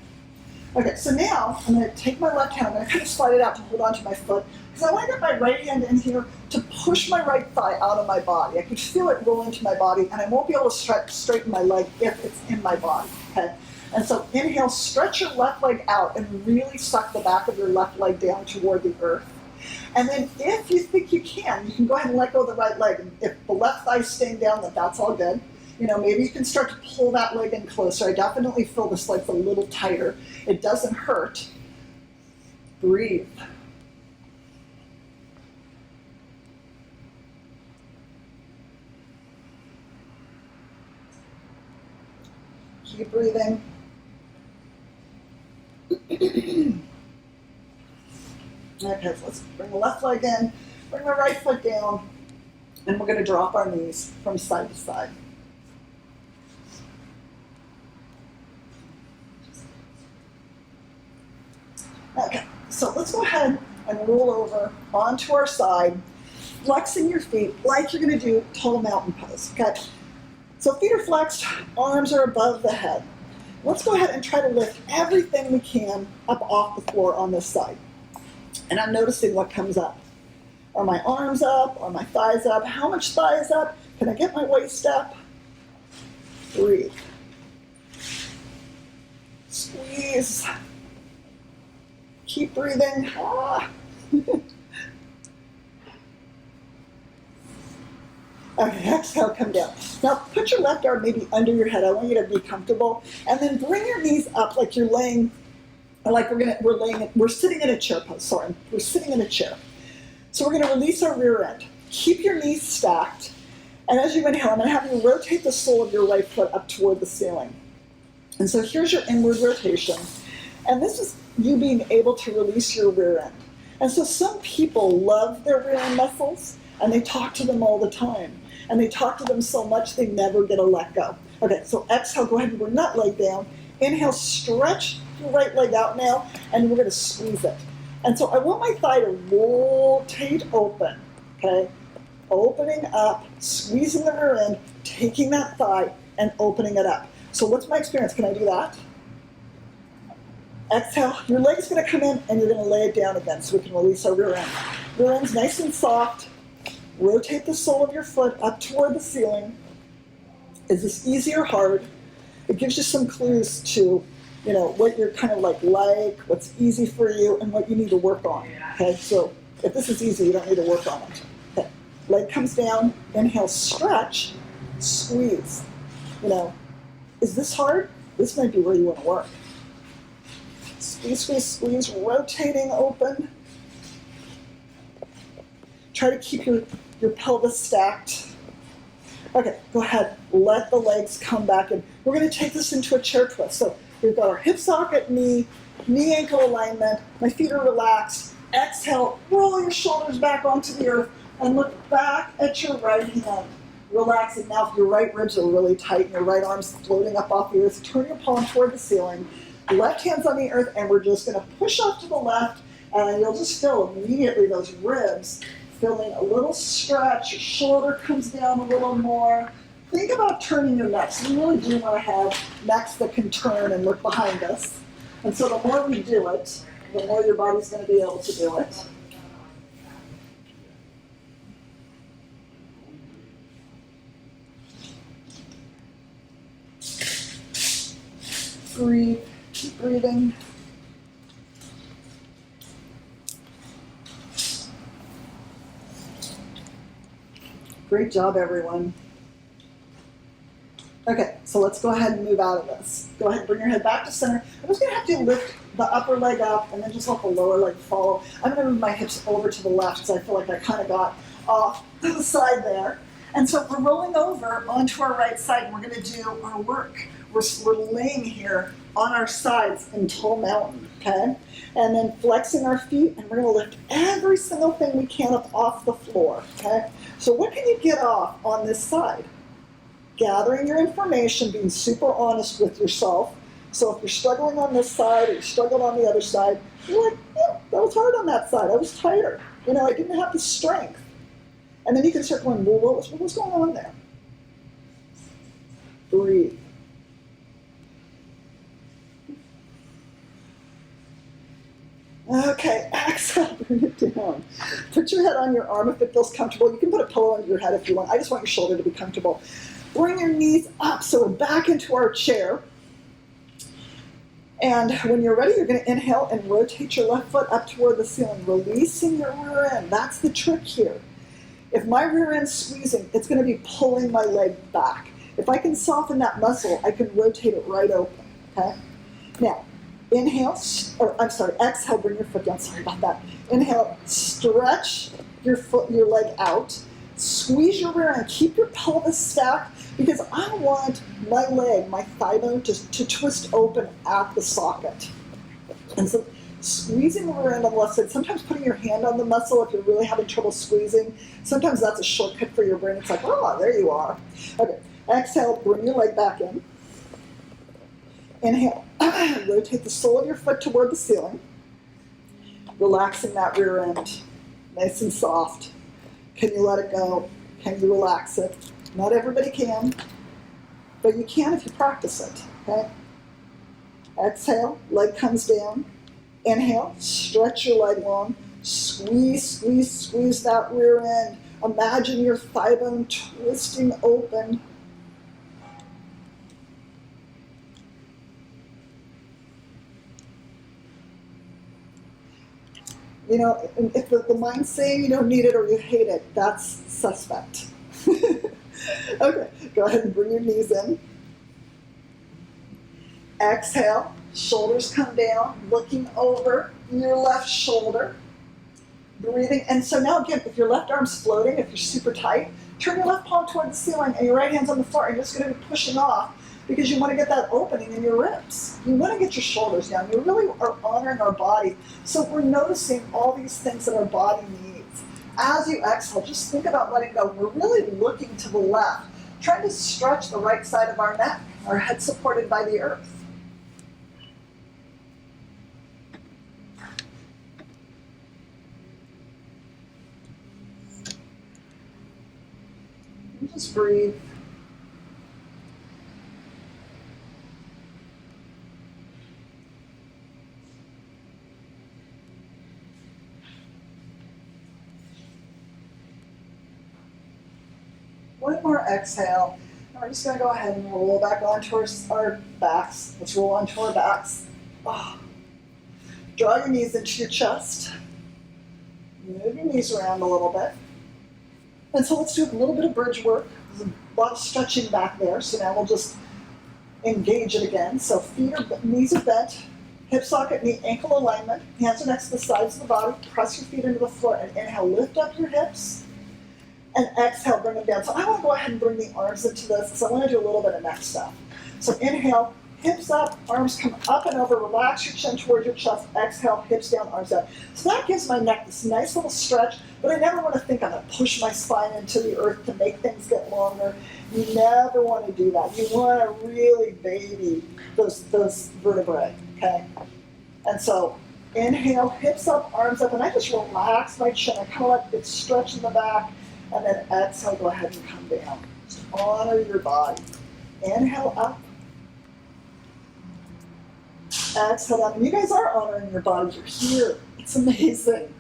Okay, so now I'm going to take my left hand, I'm going to kind of slide it out to hold onto my foot, because I want to get my right hand in here, to push my right thigh out of my body. I can feel it roll into my body, and I won't be able to straighten my leg if it's in my body, okay? And so inhale, stretch your left leg out and really suck the back of your left leg down toward the earth. And then if you think you can go ahead and let go of the right leg. And if the left thigh is staying down, then that's all good. You know, maybe you can start to pull that leg in closer. I definitely feel this leg's a little tighter. It doesn't hurt. Breathe. Keep breathing. Okay, so let's bring the left leg in, bring the right foot down, and we're going to drop our knees from side to side. Okay, so let's go ahead and roll over onto our side, flexing your feet like you're going to do tall mountain pose, okay? So feet are flexed, arms are above the head. Let's go ahead and try to lift everything we can up off the floor on this side. And I'm noticing what comes up. Are my arms up? Are my thighs up? How much thigh is up? Can I get my waist up? Breathe. Squeeze. Keep breathing. Ah. Okay, exhale, come down. Now put your left arm maybe under your head. I want you to be comfortable. And then bring your knees up like you're laying, like we're sitting in a chair pose, sorry. We're sitting in a chair. So we're gonna release our rear end. Keep your knees stacked. And as you inhale, I'm gonna have you rotate the sole of your right foot up toward the ceiling. And so here's your inward rotation. And this is you being able to release your rear end. And so some people love their rear end muscles and they talk to them all the time. And they talk to them so much they never get to let go. Okay, so exhale, go ahead and bring that leg down. Inhale, stretch your right leg out now, and we're gonna squeeze it. And so I want my thigh to rotate open, okay? Opening up, squeezing the rear end, taking that thigh and opening it up. So what's my experience? Can I do that? Exhale, your leg is gonna come in and you're gonna lay it down again so we can release our rear end. Rear end's nice and soft. Rotate the sole of your foot up toward the ceiling. Is this easy or hard? It gives you some clues to, you know, what you're kind of like, what's easy for you, and what you need to work on. Okay, so if this is easy, you don't need to work on it. Okay, leg comes down, inhale, stretch, squeeze. You know, is this hard? This might be where you want to work. Squeeze, squeeze, squeeze, rotating open. Try to keep your pelvis stacked. Okay, go ahead, let the legs come back in. We're gonna take this into a chair twist. So we've got our hip socket, knee ankle alignment, my feet are relaxed. Exhale, roll your shoulders back onto the earth and look back at your right hand. Relaxing. Now if your right ribs are really tight and your right arm's floating up off the earth, turn your palm toward the ceiling. Left hand's on the earth, and we're just gonna push off to the left, and you'll just feel immediately those ribs feeling a little stretch, your shoulder comes down a little more. Think about turning your necks. We really do want to have necks that can turn and look behind us. And so the more we do it, the more your body's going to be able to do it. Breathe, keep breathing. Great job, everyone. Okay, so let's go ahead and move out of this. Go ahead and bring your head back to center. I'm just gonna have to lift the upper leg up and then just let the lower leg follow. I'm gonna move my hips over to the left because I feel like I kind of got off to the side there. And so we're rolling over onto our right side and we're gonna do our work. We're laying here on our sides in tall mountain, okay? And then flexing our feet, and we're gonna lift every single thing we can up off the floor, okay? So what can you get off on this side? Gathering your information, being super honest with yourself. So if you're struggling on this side or you're struggling on the other side, you're like, yeah, that was hard on that side. I was tired. You know, I didn't have the strength. And then you can start going, well, what was going on there? Breathe. Okay, exhale. bring it down. Put your head on your arm if it feels comfortable. You can put a pillow under your head if you want. I just want your shoulder to be comfortable. Bring your knees up, so we're back into our chair. And when you're ready, you're going to inhale and rotate your left foot up toward the ceiling, releasing your rear end. That's the trick here. If my rear end's squeezing, it's going to be pulling my leg back. If I can soften that muscle, I can rotate it right open, okay? Now, exhale, bring your foot down, sorry about that. Inhale, stretch your leg out. Squeeze your rear end, keep your pelvis stacked, because I want my leg, my thigh bone, to twist open at the socket. And so squeezing the rear end on the left side, sometimes putting your hand on the muscle if you're really having trouble squeezing. Sometimes that's a shortcut for your brain. It's like, oh, there you are. Okay, exhale, bring your leg back in. Inhale, rotate the sole of your foot toward the ceiling, relaxing that rear end, nice and soft. Can you let it go? Can you relax it? Not everybody can, but you can if you practice it, okay? Exhale, leg comes down. Inhale, stretch your leg long. Squeeze, squeeze, squeeze that rear end. Imagine your thigh bone twisting open. You know, if the mind's saying you don't need it or you hate it, that's suspect. Okay, go ahead and bring your knees in. Exhale, shoulders come down, looking over your left shoulder. Breathing, and so now again, if your left arm's floating, if you're super tight, turn your left palm toward the ceiling and your right hand's on the floor, and you're just going to be pushing off because you want to get that opening in your ribs. You want to get your shoulders down. You really are honoring our body. So we're noticing all these things that our body needs. As you exhale, just think about letting go. We're really looking to the left, trying to stretch the right side of our neck, our head supported by the earth. And just breathe. One more exhale, and we're just going to go ahead and roll back onto our backs. Let's roll onto our backs. Oh. Draw your knees into your chest. Move your knees around a little bit. And so let's do a little bit of bridge work. There's a lot of stretching back there, so now we'll just engage it again. So knees are bent, hip socket, knee, ankle alignment. Hands are next to the sides of the body. Press your feet into the floor and inhale, lift up your hips. And exhale, bring them down. So I want to go ahead and bring the arms into this because I want to do a little bit of neck stuff. So inhale, hips up, arms come up and over, relax your chin towards your chest. Exhale, hips down, arms up. So that gives my neck this nice little stretch, but I never want to think I'm going to push my spine into the earth to make things get longer. You never want to do that. You want to really baby those vertebrae, okay? And so inhale, hips up, arms up, and I just relax my chin. I kind of let it stretch in the back. And then exhale, go ahead and come down. Just honor your body. Inhale up. Exhale down. And you guys are honoring your body. You're here. It's amazing.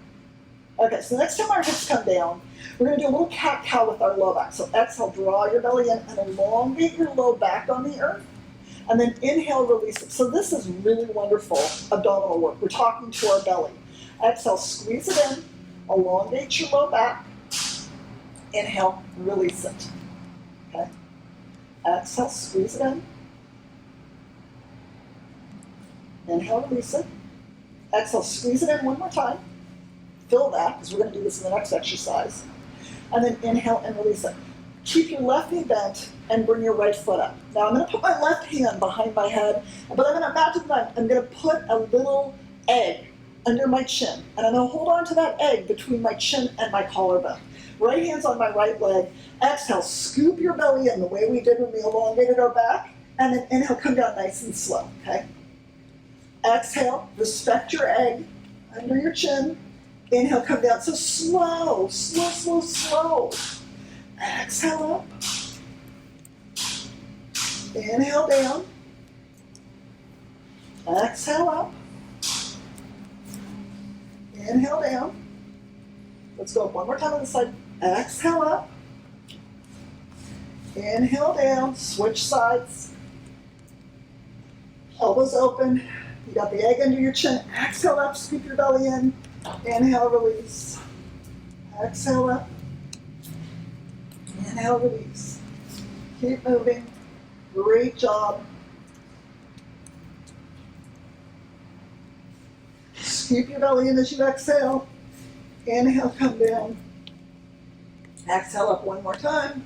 Okay, so next time our hips come down, we're going to do a little cat-cow with our low back. So exhale, draw your belly in and elongate your low back on the earth. And then inhale, release it. So this is really wonderful abdominal work. We're talking to our belly. Exhale, squeeze it in. Elongate your low back. Inhale, release it. Okay? Exhale, squeeze it in. Inhale, release it. Exhale, squeeze it in one more time. Fill that, because we're going to do this in the next exercise. And then inhale and release it. Keep your left knee bent and bring your right foot up. Now I'm going to put my left hand behind my head, but I'm going to imagine that I'm going to put a little egg under my chin. And I'm going to hold on to that egg between my chin and my collarbone. Right hand's on my right leg. Exhale, scoop your belly in the way we did when we elongated our back. And then inhale, come down nice and slow, okay? Exhale, respect your egg under your chin. Inhale, come down. So slow, slow, slow, slow. Exhale up. Inhale down. Exhale up. Inhale down. Let's go up one more time on the side. Exhale up. Inhale down. Switch sides. Elbows open. You got the egg under your chin. Exhale up. Scoop your belly in. Inhale, release. Exhale up. Inhale, release. Keep moving. Great job. Scoop your belly in as you exhale. Inhale, come down. Exhale up one more time.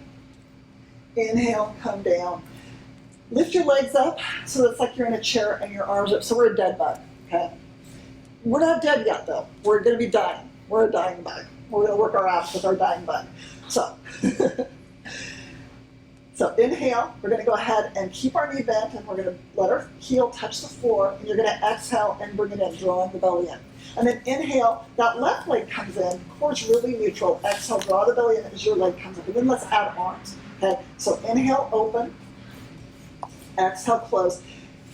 Inhale, come down. Lift your legs up so it's like you're in a chair and your arms up. So we're a dead bug, okay? We're not dead yet though. We're gonna be dying. We're a dying bug. We're gonna work our abs with our dying bug. So, so inhale, we're gonna go ahead and keep our knee bent and we're gonna let our heel touch the floor and you're gonna exhale and bring it in, drawing the belly in. And then inhale, that left leg comes in, core's really neutral. Exhale, draw the belly in as your leg comes up. And then let's add arms, okay? So inhale, open. Exhale, close.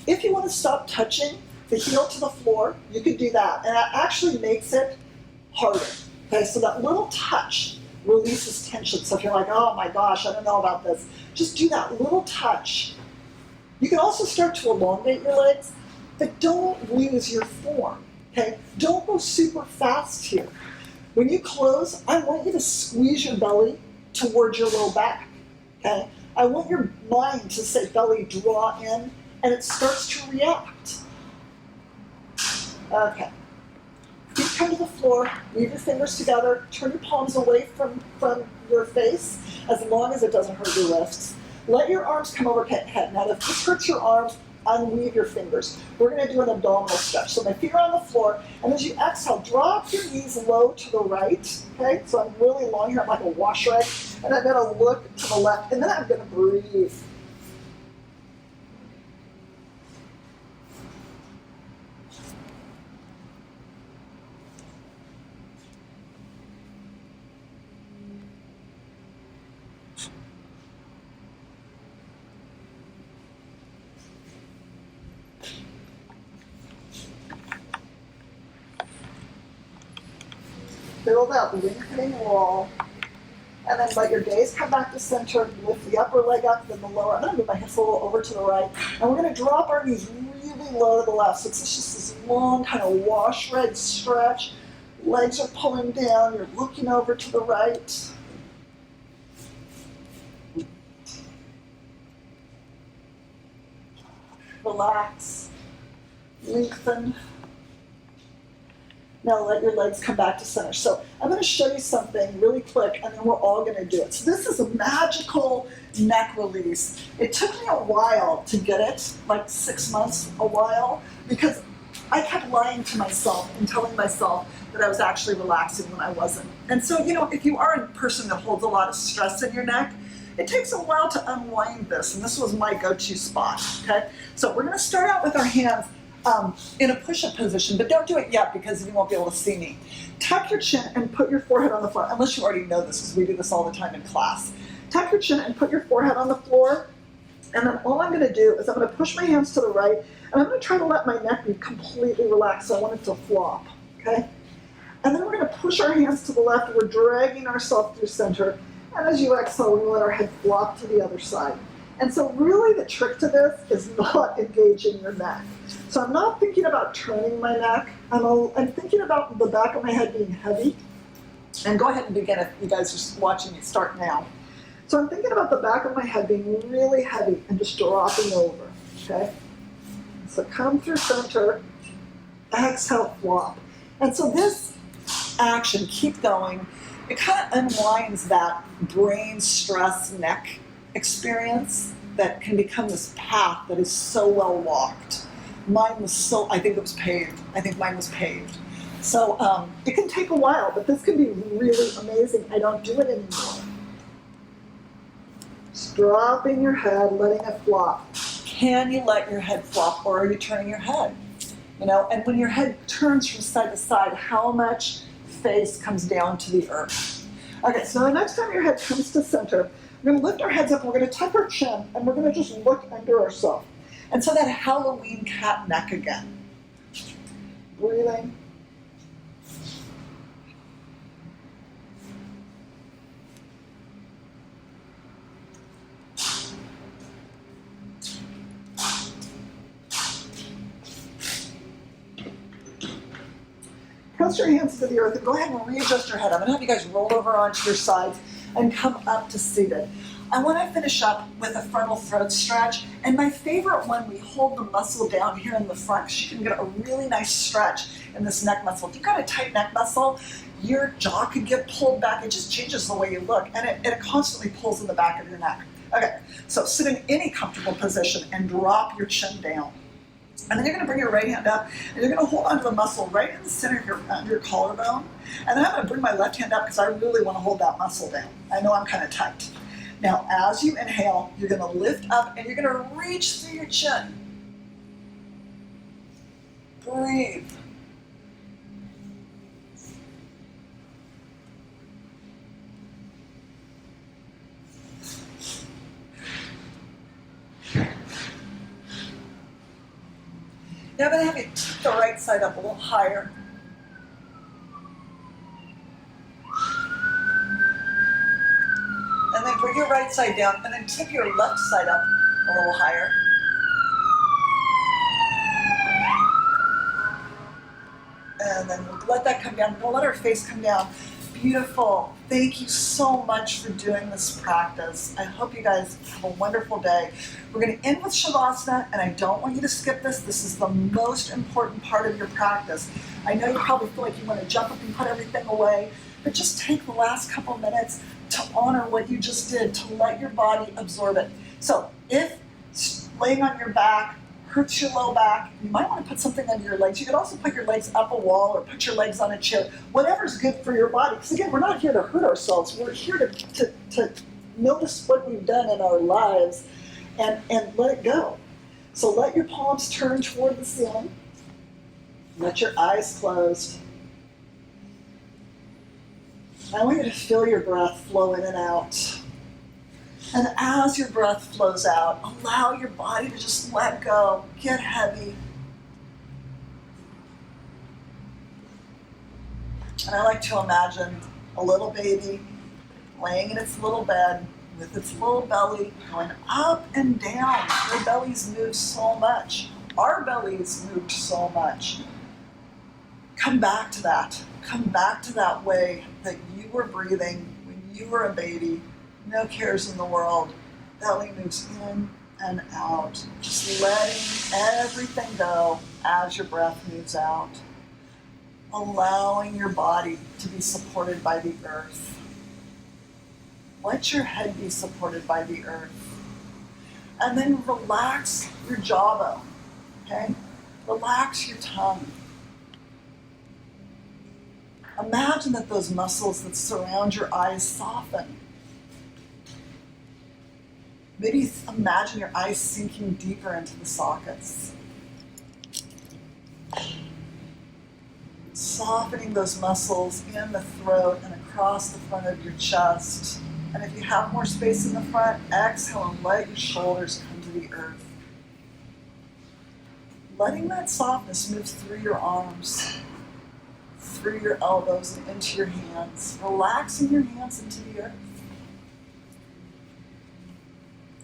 If you want to stop touching the heel to the floor, you could do that. And that actually makes it harder. Okay, so that little touch releases tension. So if you're like, oh my gosh, I don't know about this, just do that little touch. You can also start to elongate your legs, but don't lose your form. Okay, don't go super fast here. When you close, I want you to squeeze your belly towards your low back. Okay, I want your mind to say belly draw in, and it starts to react. Okay. Feet come to the floor, weave your fingers together, turn your palms away from your face, as long as it doesn't hurt your wrists. Let your arms come overhead. Now if this hurts your arms, unweave your fingers. We're gonna do an abdominal stretch. So my feet are on the floor, and as you exhale, drop your knees low to the right, okay? So I'm really long here, I'm like a wash rag, and I'm gonna look to the left, and then I'm gonna breathe. Feel that lengthening wall, and then let your gaze come back to center, lift the upper leg up, then the lower. I'm gonna move my hips a little over to the right, and we're gonna drop our knees really low to the left. So it's just this long kind of wash red stretch. Legs are pulling down, you're looking over to the right. Relax, lengthen. Now let your legs come back to center. So I'm going to show you something really quick, and then we're all going to do it. So this is a magical neck release. It took me a while to get it, like 6 months, a while, because I kept lying to myself and telling myself that I was actually relaxing when I wasn't. And so, you know, if you are a person that holds a lot of stress in your neck, it takes a while to unwind this, and this was my go-to spot, okay? So we're going to start out with our hands in a push-up position, but don't do it yet because you won't be able to see me. Tuck your chin and put your forehead on the floor, unless you already know this because we do this all the time in class. Tuck your chin and put your forehead on the floor, and then all I'm going to do is I'm going to push my hands to the right, and I'm going to try to let my neck be completely relaxed, so I want it to flop, okay? And then we're going to push our hands to the left, we're dragging ourselves through center, and as you exhale, we're going to let our head flop to the other side. And so really the trick to this is not engaging your neck. So I'm not thinking about turning my neck. I'm thinking about the back of my head being heavy. And go ahead and begin if you guys are watching me start now. So I'm thinking about the back of my head being really heavy and just dropping over, okay? So come through center, exhale, flop. And so this action, keep going, it kind of unwinds that brain stress neck experience that can become this path that is so well walked. Mine was so, I think it was paved. I think mine was paved. So it can take a while, but this can be really amazing. I don't do it anymore. Just dropping your head, letting it flop. Can you let your head flop, or are you turning your head? You know, and when your head turns from side to side, how much face comes down to the earth? Okay, so the next time your head comes to center, we're going to lift our heads up, we're going to tuck our chin, and we're going to just look under ourselves. And so that Halloween cat neck again. Breathing. press your hands to the earth and go ahead and readjust your head. I'm gonna have you guys roll over onto your sides and come up to seated. I wanna finish up with a frontal throat stretch. And my favorite one, we hold the muscle down here in the front because you can get a really nice stretch in this neck muscle. If you've got a tight neck muscle, your jaw could get pulled back. It just changes the way you look, and it constantly pulls in the back of your neck. Okay, so sit in any comfortable position and drop your chin down. And then you're gonna bring your right hand up, and you're gonna hold onto the muscle right in the center of your collarbone. And then I'm gonna bring my left hand up because I really wanna hold that muscle down. I know I'm kind of tight. Now, as you inhale, you're gonna lift up and you're gonna reach through your chin. Breathe. Now I'm going to have you tip the right side up a little higher. And then bring your right side down, and then tip your left side up a little higher. And then we'll let that come down. We'll let our face come down. Beautiful. Thank you so much for doing this practice. I hope you guys have a wonderful day. We're going to end with Shavasana, and I don't want you to skip this. This is the most important part of your practice. I know you probably feel like you want to jump up and put everything away, but just take the last couple minutes to honor what you just did, to let your body absorb it. So if laying on your back hurts your low back, you might want to put something under your legs. You could also put your legs up a wall or put your legs on a chair, whatever's good for your body. Because again, we're not here to hurt ourselves. We're here to notice what we've done in our lives and let it go. So let your palms turn toward the ceiling. Let your eyes closed. I want you to feel your breath flow in and out. And as your breath flows out, allow your body to just let go, get heavy. And I like to imagine a little baby laying in its little bed with its little belly going up and down. Their bellies move so much. Our bellies moved so much. Come back to that. Come back to that way that you were breathing when you were a baby. No cares in the world. Belly moves in and out. Just letting everything go as your breath moves out. Allowing your body to be supported by the earth. Let your head be supported by the earth. And then relax your jawbone, okay? Relax your tongue. Imagine that those muscles that surround your eyes soften. Maybe imagine your eyes sinking deeper into the sockets. Softening those muscles in the throat and across the front of your chest. And if you have more space in the front, exhale and let your shoulders come to the earth. Letting that softness move through your arms, through your elbows and into your hands. Relaxing your hands into the earth.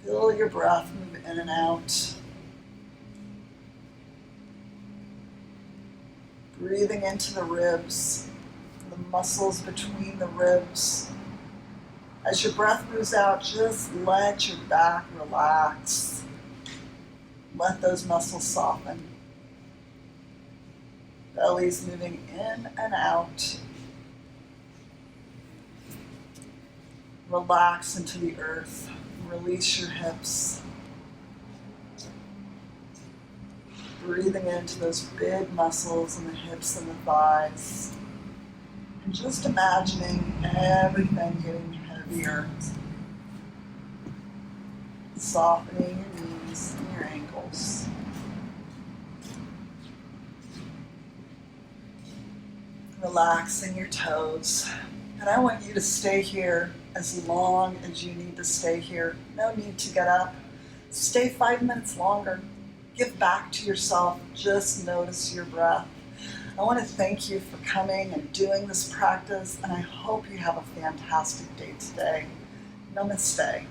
Feel your breath move in and out. Breathing into the ribs, the muscles between the ribs. As your breath moves out, just let your back relax. Let those muscles soften. Belly's moving in and out. Relax into the earth. Release your hips. Breathing into those big muscles in the hips and the thighs. And just imagining everything getting heavier. Softening your knees and your ankles. Relaxing your toes. And I want you to stay here as long as you need to stay here. No need to get up. Stay 5 minutes longer. Give back to yourself. Just notice your breath. I want to thank you for coming and doing this practice, and I hope you have a fantastic day today. Namaste.